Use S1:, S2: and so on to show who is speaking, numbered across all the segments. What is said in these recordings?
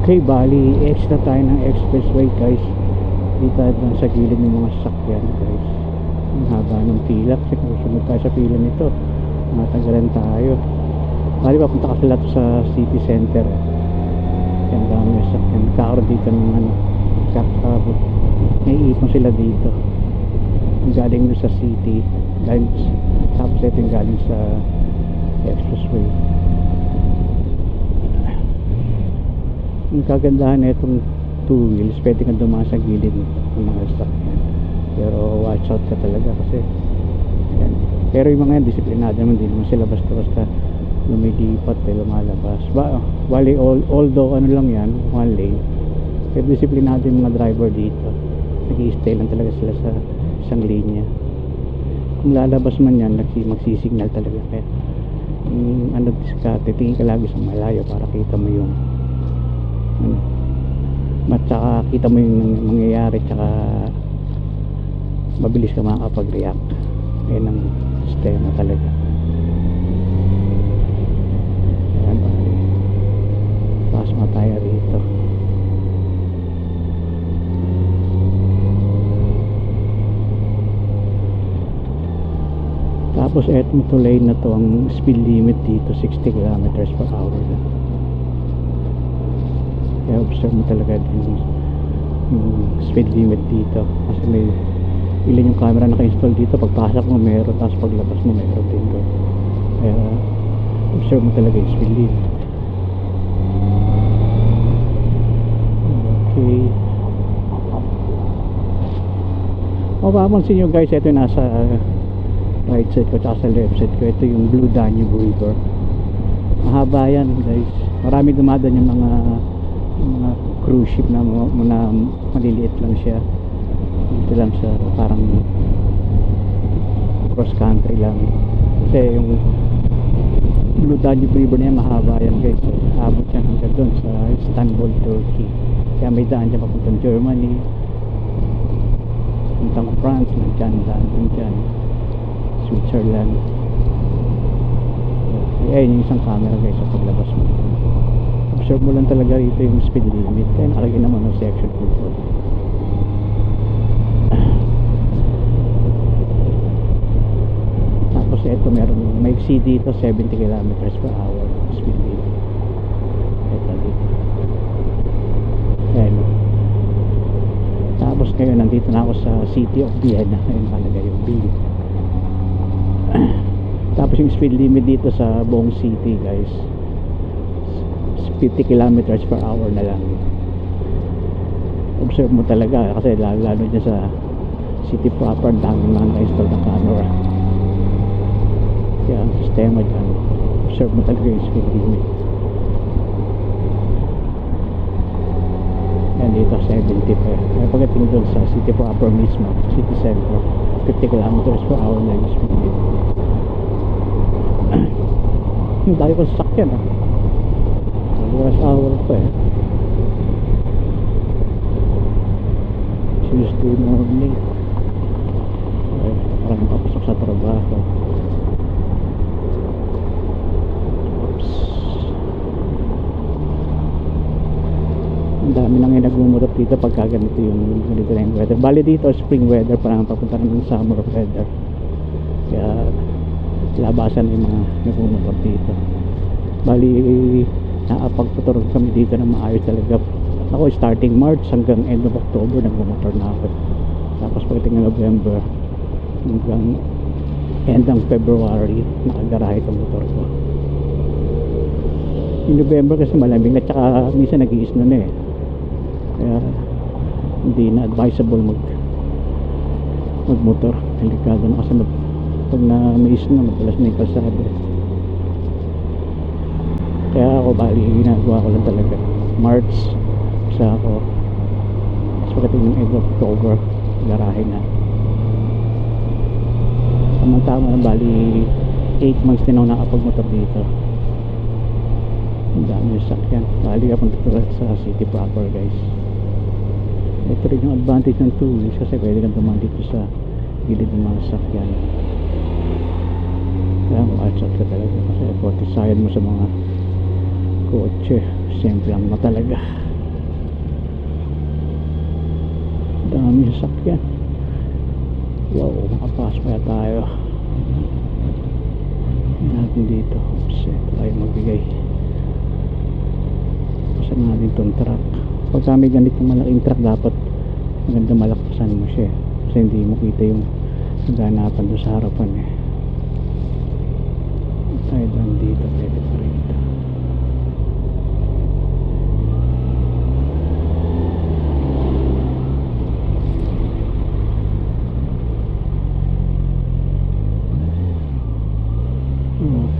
S1: Okay, bali extra tayo ng expressway guys. Dito tayo lang sa gilid ng mga sasakyan guys. Ang haba ng pila kasi kung sunod tayo sa pila nito matagalan tayo. Bali papunta kasi lahat sa city center Yan dami ng sasakyan. Kakaroon dito ng kakabot. May ipon sila dito. Galing doon sa city, galing, tapos ito yung galing sa expressway. Ang kagandahan na itong two wheels, pwede kang dumaan sa gilid ng mga sasakyan, pero watch out ka talaga kasi yan. Pero yung mga yan disiplinado naman, hindi naman sila basta-basta lumilipat lumalabas bali although ano lang yan, one lane, pero disiplinado yung mga driver dito, nag-i-stay lang talaga sila sa isang linya. Kung lalabas man yan, magsisignal talaga, kaya ano, titingin ka lagi sa malayo para kita mo yung at saka kita mo yung mangyayari, tsaka mabilis ka makakapag-react. Yan ang sistema talaga. Ayan, pasok na tayo rito. Tapos etong lane na to, ang speed limit dito 60 kilometers per hour lang. Kaya observe mo talaga din yung speed limit dito kasi may ilan yung camera naka-install dito. Pagpasok mo meron, tapos paglabas mo meron din doon. Kaya observe mo talaga yung speed limit. Okay, mapapansin nyo guys, ito yung nasa right side ko tsaka sa left side ko. Ito yung Blue Danube River. Mahaba yan guys, marami dumadaan yung mga cruise ship na maliliit lang siya. Dito lang siya, parang cross country lang. Kasi yung Blue Danube River na yan, mahaba yan guys. So, abot yan hanggang doon sa Istanbul, Turkey. Kaya may daan dyan papuntang Germany, papuntang France, nandyan daan dyan, Switzerland. Okay, ayun yung isang camera guys sa paglabas mo. Observe mo lang talaga rito yung speed limit. Kaya nakalagay naman ng section control. Tapos ito may exceed dito 70 kilometers per hour speed limit. Ito dito. Ayan. Tapos ngayon nandito na ako sa city of Vienna. Ayun talaga yung bill. Tapos yung speed limit dito sa buong city guys, 50 kilometers per hour na lang. Observe mo talaga kasi lalo dyan sa city proper, daming mga na-install ng camera. Kaya ang sistema dyan, observe mo talaga yung speed limit. Yan dito 70 pa. Kaya pagdating doon sa city proper mismo, city center, 50 kilometers per hour na yung speed limit. Yung dahil ko sasakyan rush hour pa Tuesday morning. Ay, parang papasok sa trabaho. Oops. Ang dami nang nagmumurot dito pagka ganito yung ganito na yung weather. Bali dito spring weather, parang papunta ng summer weather. Kaya labasan yung mga nagmumurot dito. Bali nakapagtutor kami dito na maayos talaga. Ako starting March hanggang end of October nagmumotor na ako. Tapos pagdating ng November hanggang end ng February nakagarahe itong motor ko. In November kasi malamig na, tsaka minsan nag-i-snow na kaya hindi na advisable magmotor. Delikado na kasi pag na may snow madalas na yung kalsada. Kaya ako bali ginagawa ko lang talaga March sa ako, tapos pagdating ng end of October garahe na. Tama na, bali 8 months din ako nakapagmotor dito. Ang dami yung sakyan. Bali ka punta sa city proper guys. Ito rin yung advantage ng 2 wheels kasi pwede kang dumaan dito sa gilid ng mga sakyan. Kaya watch out ka talaga kasi 40 side mo sa mga kotse, simple lang mo talaga. Dami sasakyan. Wow, makapasok kaya tayo. Natin dito. Oops, ito tayo magbigay. Pasan natin itong truck. Pag may ganitong malaking truck, dapat maganda malakpasan mo siya, kasi hindi mo kita yung ganapan doon sa harapan eh. Tayo lang dito, pwede pa rito.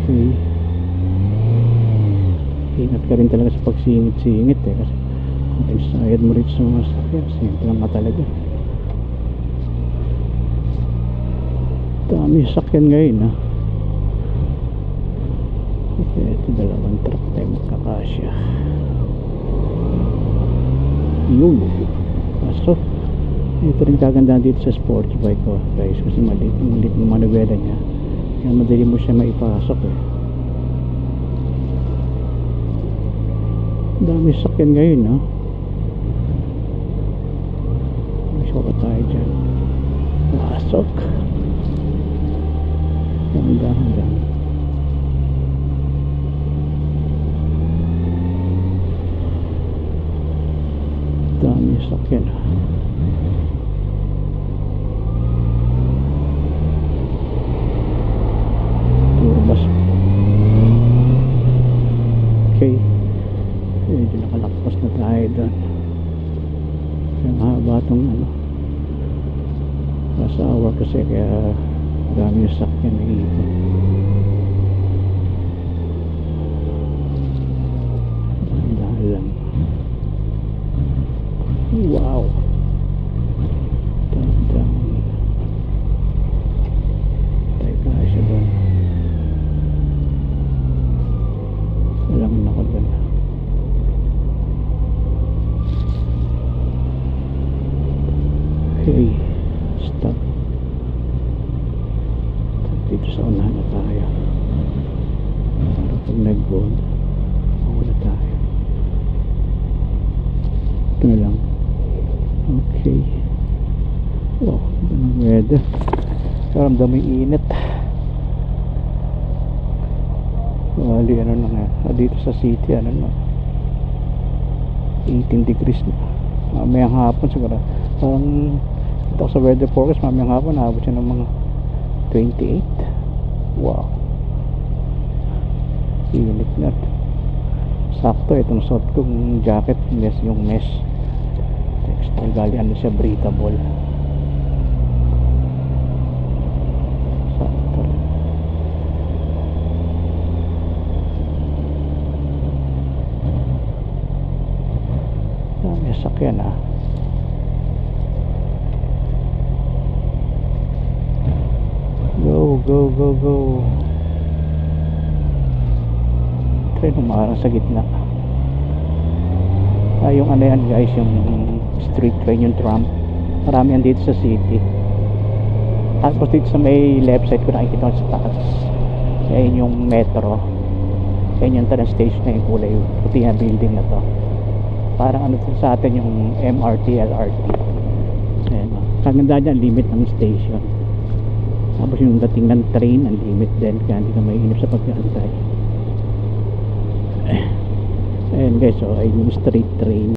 S1: Okay, ingat ka rin talaga sa pagsingit-singit eh, kasi kung sayad mo rin sa mga sakyan, simple lang talaga. Dami sakyan ngayon ha. Okay, ito dalawang truck tayo magkakasya. Yun, so ito rin kagandahan dito sa sports bike ko guys, kasi maliit ng manubela niya, kaya madali mo siya maipasok eh. Dami sakyan ngayon no. Masok pa tayo dyan, pasok. Handa. Dami sakyan. Turbas. Okay, medyo nakalakpas na tayo doon. Ang haba itong asawa kasi, kaya dami yung sakyan na ipon. Dahan lang. Wow, down. Tayo kaya siya doon. Walang ako doon. Okay, stop. Dito sa unahan na tayo, para pag nag-goal mawala tayo. Ito na lang. Okay. Wow, ito ng weather. Karamdam mo yung init. Wali ano na nga, dito sa city 18 degrees na. Mamayang hapon siguro, ito ko sa weather forecast, mamayang hapon naabot siya ng mga 28. Wow, init na. Sakto itong suot kong jacket, yung mesh textile, gali siya, breathable. Sakto. Dami sakyan Go. Try umarang sa gitna. Yung yan guys, yung street train, yung tram, marami yan dito sa city. Tapos dito sa may left side ko nakikita ko sa taas, yan yung metro, yan yung train station na yung kulay puti na building na to. Parang sa atin yung MRT, LRT. Ayan, kaganda dyan, limit ng station. Tapos yung dating ng train, ang limit din, kaya hindi ka maiinip sa pag-aantay. Ayan guys, so ay yung street train.